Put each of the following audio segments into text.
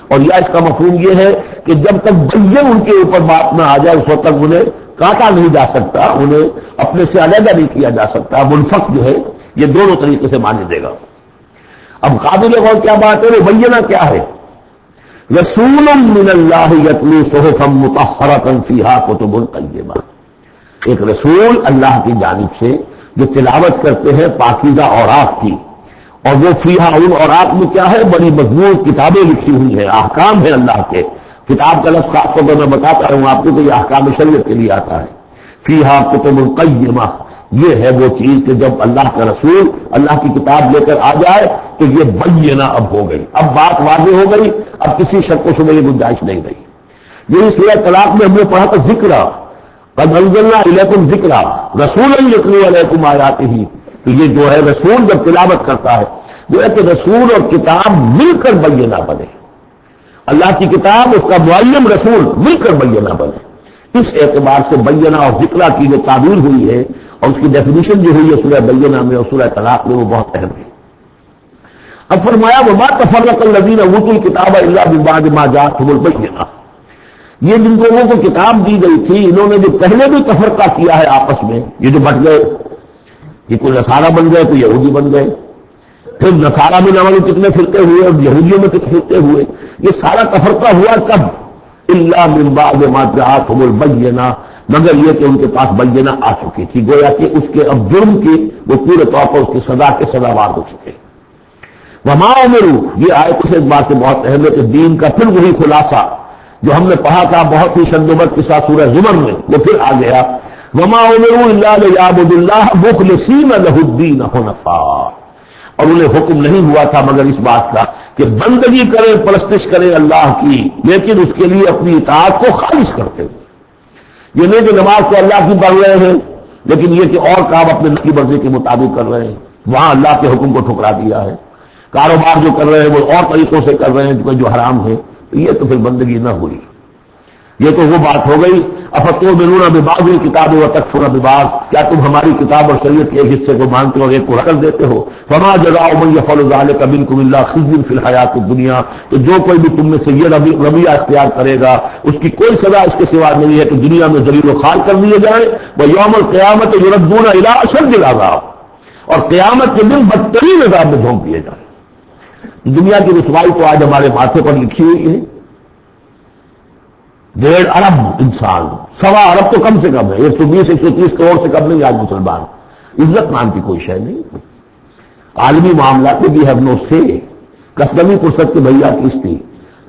اور یا اس کا مفہوم یہ ہے کہ جب تک بین ان کے اوپر بات نہ آ جائے اس وقت تک انہیں کاٹا نہیں جا سکتا، انہیں اپنے سے علیحدہ نہیں کیا جا سکتا. منفق جو ہے یہ دونوں طریقے سے مانے دے گا. اب قابل غور کیا بات ہے، مبینہ کیا ہے؟ رسول من اللہ یتلو صحفا مطہرۃ فیہا کتب قیمہ، ایک رسول اللہ کی جانب سے جو تلاوت کرتے ہیں پاکیزہ اوراق کی، اور وہ فیہا ان اوراق میں کیا ہے؟ بڑی مضمون کتابیں لکھی ہوئی ہیں، احکام ہیں اللہ کے. کتاب کا لفظ خاص طور پر میں بتاتا ہوں آپ کو کہ یہ احکام شریعت کے لیے آتا ہے. فیہا کتب قیمہ، یہ ہے وہ چیز کہ جب اللہ کا رسول اللہ کی کتاب لے کر آ جائے تو یہ بینہ اب ہو گئی، اب بات واضح ہو گئی، اب کسی شک و شبہ کی گنجائش نہیں رہی. یہی سورہ طلاق میں ہم نے پڑھا تھا ذکرہ، قد انزلنا الیکم ذکرہ رسولا یتلو علیکم آیاتہ. تو یہ جو ہے رسول جب تلاوت کرتا ہے وہ ہے کہ رسول اور کتاب مل کر بینہ بنے، اللہ کی کتاب اس کا معلم رسول مل کر بینہ بنے. اس اعتبار سے بینہ اور ذکرہ کی جو تعبیر ہوئی ہے اور اس کی ڈیفینیشن جو ہوئی ہے سورہ بینہ میں اور سورہ طلاق میں وہ بہت اہم ہے. اب فرمایا وما تفرق الذین اوتوا الکتاب الا من بعد ما جاءتهم البینہ، یہ جن لوگوں کو کتاب دی گئی تھی انہوں نے جو پہلے بھی تفرقہ کیا ہے آپس میں، یہ جو بٹ گئے، یہ کوئی نصارہ بن گئے کوئی یہودی بن گئے، پھر نصارہ میں نہ معلوم کتنے فرقے ہوئے اور یہودیوں میں کتنے فرقے ہوئے، یہ سارا تفرقہ ہوا کب؟ الا من بعد ما جاءتهم البینہ، مگر یہ کہ ان کے پاس بینہ آ چکی تھی، گویا کہ اس کے اب جرم کی وہ پورے طور پر اس کی سزا کے سزاوار ہو چکے. وما امروا، یہ آیت اس اعتبار سے بہت اہم ہے کہ دین کا پھر وہی خلاصہ جو ہم نے پڑھا تھا بہت ہی شدت کے ساتھ سورہ زمر میں وہ پھر آ گیا. وما امروا الا لیعبدوا اللہ مخلصین لہ الدین حنفاء، اور انہیں حکم نہیں ہوا تھا مگر اس بات کا کہ بندگی کریں پرستش کریں اللہ کی، لیکن اس کے لیے اپنی اطاعت کو خالص کرتے ہوئے. یہ نہیں کہ نماز تو اللہ کی پڑھ رہے ہیں لیکن یہ کہ اور کام اپنے نفس کی مرضی کے مطابق کر رہے ہیں، وہاں اللہ کے حکم کو ٹھکرا دیا ہے. کاروبار جو کر رہے ہیں وہ اور طریقوں سے کر رہے ہیں جو حرام ہے، تو یہ تو پھر بندگی نہ ہوئی. یہ تو وہ بات ہو گئی افتؤمنون ببعض الکتاب وتکفرون ببعض، کیا تم ہماری کتاب اور شریعت کے ایک حصے کو مانتے ہو اور ایک کو رد کر دیتے ہو؟ فما جزاء من يفعل ذلك منكم الا خزي في الحیاۃ الدنیا، تو جو کوئی بھی تم میں سے یہ رویہ اختیار کرے گا اس کی کوئی سزا اس کے سوا نہیں ہے کہ دنیا میں ذلیل و خوار کر دیے جائیں، ویوم القیامۃ یردون الی اشد العذاب، اور قیامت کے دن بدترین عذاب میں جھونک دیے جائیں. دنیا کی رسوائی تو آج ہمارے ماتھے پر لکھی ہوئی ہے. 1.5 ارب انسان، 1.25 ارب تو کم سے کم ہے، 120-130 کروڑ سے کم نہیں آج مسلمان. عزت نام کی کوئی شے نہیں. عالمی معاملات میں بھی ہم نو سے کسبی فرصت کے بھیا کس تھی.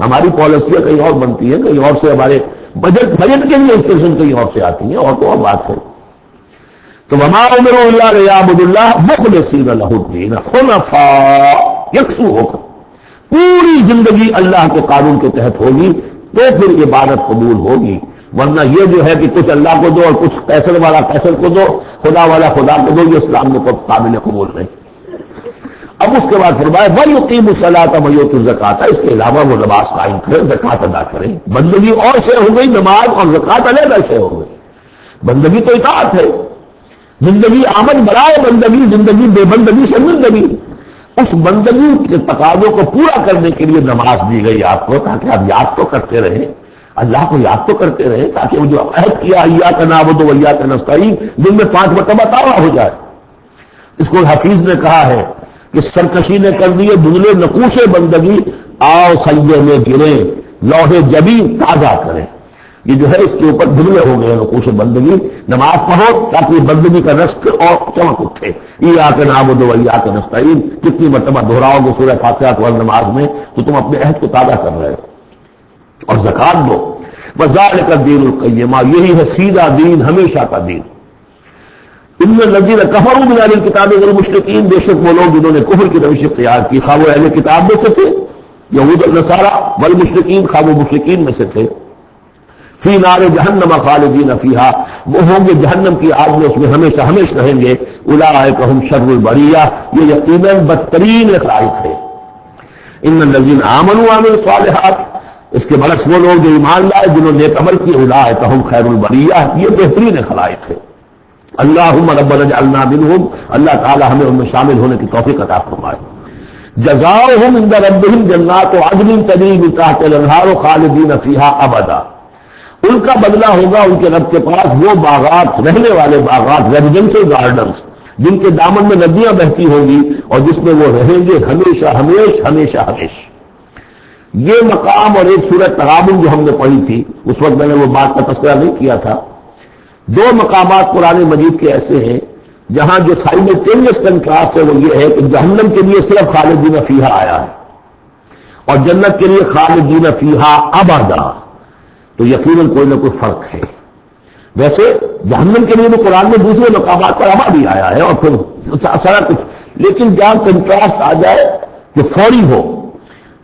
ہماری پالیسیاں کہیں اور بنتی ہیں، کہیں اور سے ہمارے بجٹ کے لیے انسٹرکشن کہیں اور سے آتی ہیں، اور تو اور بات ہے. تو وما امروا الا لیعبدوا اللہ مخلصین لہ الدین حنفاء، یکسو ہو کر پوری زندگی اللہ کے قانون کے تحت ہوگی تو پھر عبادت قبول ہوگی. ورنہ یہ جو ہے کہ کچھ اللہ کو دو اور کچھ کیسر والا کیسر کو دو، خدا والا خدا کو دو، یہ اسلام میں قابل قبول نہیں. اب اس کے بعد فرمایا وَيُقِيمُ الصَّلَاةَ وَيُؤْتُوا الزَّكَاةَ، اس کے علاوہ وہ نماز قائم کریں، زکوٰۃ ادا کریں. بندگی اور شے ہو گئی، نماز اور زکوٰۃ علیحدہ شے ہو گئی. بندگی تو اطاعت ہے، زندگی آمد برائے بندگی، زندگی بے بندگی سے زندگی. اس بندگی کے تقاضوں کو پورا کرنے کے لیے نماز دی گئی آپ کو، تاکہ آپ یاد تو کرتے رہیں، اللہ کو یاد تو کرتے رہیں، تاکہ وہ جو عہد کیا ایاک نعبد و ایاک نستعین دن میں 5 مرتبہ تارا ہو جائے. اس کو حفیظ نے کہا ہے کہ سرکشی نے کر دیے دھندلے نقوش بندگی، آؤ سجدے میں گریں لوح جبین تازہ کریں. یہ جو ہے اس کے اوپر دھندلے ہو گئے نقوش بندگی. نماز پڑھو تاکہ یہ بندگی کا رشک اور چمک اٹھے. ایاک نعبد و ایاک نستعین کتنی مرتبہ دہراؤ گے سورہ فاتحہ اور نماز میں تو تم اپنے عہد کو تازہ کر رہے ہو. اور زکوٰۃ دو. وذالک الدین القیمہ، یہی ہے سیدھا دین، ہمیشہ کا دین. ان الذین کفروا من اہل الکتاب والمشرکین، بے شک وہ لوگ جنہوں نے کفر کی روش اختیار کی، خواہ وہ اہل کتاب میں سے تھے یہود اور نصارہ، والمشرکین خواہ وہ مشرکین میں سے تھے، فی نار جہنم خالدین فیہا، وہ ہوں گے جہنم کی آگ میں، اس میں ہمیشہ ہمیشہ رہیں گے. اولئک ہم شر البریہ، یہ یقیناً بدترین خلائق ہے. ان الذین آمنوا وعملوا الصالحات، اس کے برعکس وہ لوگ جو ایمان لائے جنہوں نے نیک عمل کیے، اولئک ہم خیر البریہ، یہ بہترین خلائق ہے. اللہم ربنا اجعلنا منہم، اللہ تعالی ہمیں ان میں شامل ہونے کی توفیق عطا فرمائے. جزاؤہم عند ربہم جنات عدن تجری من تحتہا الانہار خالدین فیہا ابدا، ان کا بدلہ ہوگا ان کے رب کے پاس وہ باغات، رہنے والے باغات، ریزیڈنشل گارڈنز جن کے دامن میں ندیاں بہتی ہوں گی اور جس میں وہ رہیں گے ہمیشہ ہمیش ہمیشہ ہمیش۔ یہ مقام اور ایک سورۃ تغابن جو ہم نے پڑھی تھی اس وقت میں نے وہ بات کا تذکرہ نہیں کیا تھا، دو مقامات قرآن مجید کے ایسے ہیں جہاں جو سائملٹینیس کنٹراسٹ ہے وہ یہ ہے کہ جہنم کے لیے صرف خالدین فیہا آیا ہے اور جنت کے لیے خالدین فیہا ابدا، تو یقیناً کوئی نہ کوئی فرق ہے۔ ویسے جہنم کے لیے بھی قرآن میں دوسرے مقامات پر ابدی آیا ہے اور پھر سارا کچھ، لیکن جہاں کنٹراسٹ آ جائے جو فوری ہو،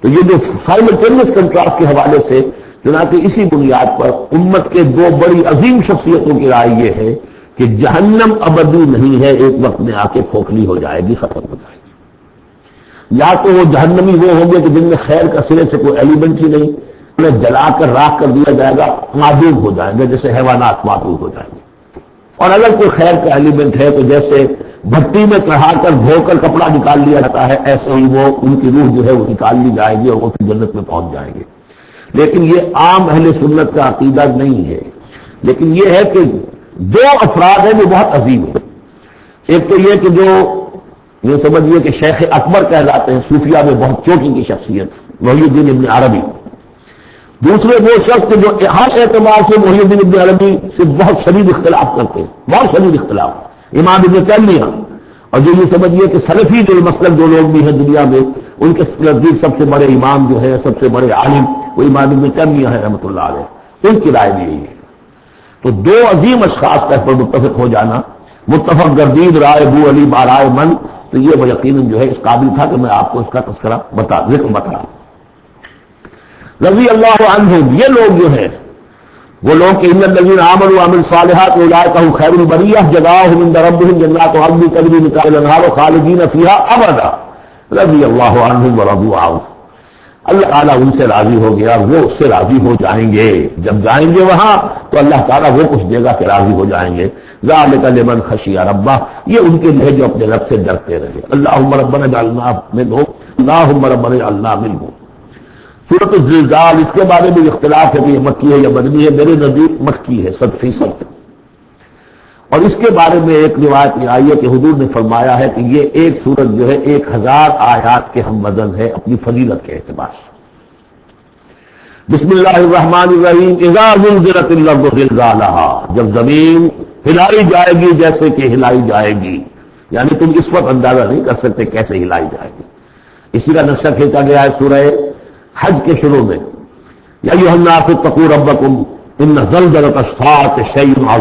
تو یہ جو سائملٹینیس کنٹراسٹ کے حوالے سے چنانچہ اسی بنیاد پر امت کے دو بڑی عظیم شخصیتوں کی رائے یہ ہے کہ جہنم ابدی نہیں ہے، ایک وقت میں آ کے کھوکھلی ہو جائے گی، ختم ہو جائے گی۔ یا تو وہ جہنمی وہ ہوں گے کہ جن میں خیر کا سرے سے کوئی ایلیمنٹ ہی نہیں، انہیں جلا کر راکھ کر دیا جائے گا، معدوم ہو جائیں گے جیسے حیوانات معدوم ہو جائیں گے، اور اگر کوئی خیر کا ایلیمنٹ ہے تو جیسے بھٹی میں چڑھا کر دھو کر کپڑا نکال لیا جاتا ہے، ایسے ہی وہ ان کی روح جو ہے وہ نکال لی جائے گی اور وہ پھر جنت میں پہنچ جائیں گے۔ لیکن یہ عام اہل سنت کا عقیدہ نہیں ہے، لیکن یہ ہے کہ دو افراد ہیں جو بہت عظیم ہیں۔ ایک تو یہ کہ جو یہ سمجھیے کہ شیخ اکبر کہلاتے ہیں، صوفیہ میں بہت چوٹی کی شخصیت، محی الدین ابن عربی۔ دوسرے وہ شخص کے جو ہر اعتبار سے محی الدین ابن عربی سے بہت شدید اختلاف کرتے ہیں، بہت شدید اختلاف، امام ابن تیمیہ، اور جو یہ سمجھیے کہ سلفی جو مسلک جو لوگ بھی ہیں دنیا میں، ان کے نزدیک سب سے بڑے امام جو ہے، سب سے بڑے عالم وہ امام ابن تیمیہ ہے رحمۃ اللہ علیہ، ان کی رائے بھی یہی ہے۔ تو دو عظیم اشخاص کا اس پر متفق ہو جانا، متفق گردید رائے بو علی بارائے من، تو یہ وہ یقیناً جو ہے اس قابل تھا کہ میں آپ کو اس کا تذکرہ ذکر بتا۔ رضی اللہ عنہم، یہ لوگ جو ہیں وہ لوگ کہ ان الذین آمنوا وعملوا الصالحات اولئک هم خیر البریہ جزاؤہم عند ربہم جنات عدن تجری من تحتہا الانہار خالدین فیہا ابدا رضی اللہ عنہم ورضوا عنہ، اللہ تعالیٰ ان سے راضی ہو گیا، وہ اس سے راضی ہو جائیں گے، جب جائیں گے وہاں تو اللہ تعالیٰ وہ کچھ دے گا کہ راضی ہو جائیں گے۔ ذالک لمن خشی ربہ، یہ ان کے لیے جو اپنے رب سے ڈرتے رہے۔ اللہم ربنا اجعلنا منہم، اللہم ربنا اجعلنا منہم۔ سورۃ الزلزال، اس کے بارے میں اختلاف ہے کہ یہ مکی ہے یا مدنی ہے، میرے نزدیک مکی ہے 100%۔ اور اس کے بارے میں ایک روایت یہ آئی ہے کہ حضور نے فرمایا ہے کہ یہ ایک سورت جو ہے 1000 آیات کے ہم وزن ہے اپنی فضیلت کے اعتبار سے۔ بسم اللہ الرحمن الرحیم، اذا زلزلت الارض زلزالہا، جب زمین ہلائی جائے گی جیسے کہ ہلائی جائے گی، یعنی تم اس وقت اندازہ نہیں کر سکتے کیسے ہلائی جائے گی۔ اسی کا نقشہ کھینچا گیا ہے سورہ حج کے شروع میں، یا ایھا الناس اتقوا ربکم ان زلزلۃ الساعۃ شیء عظیم۔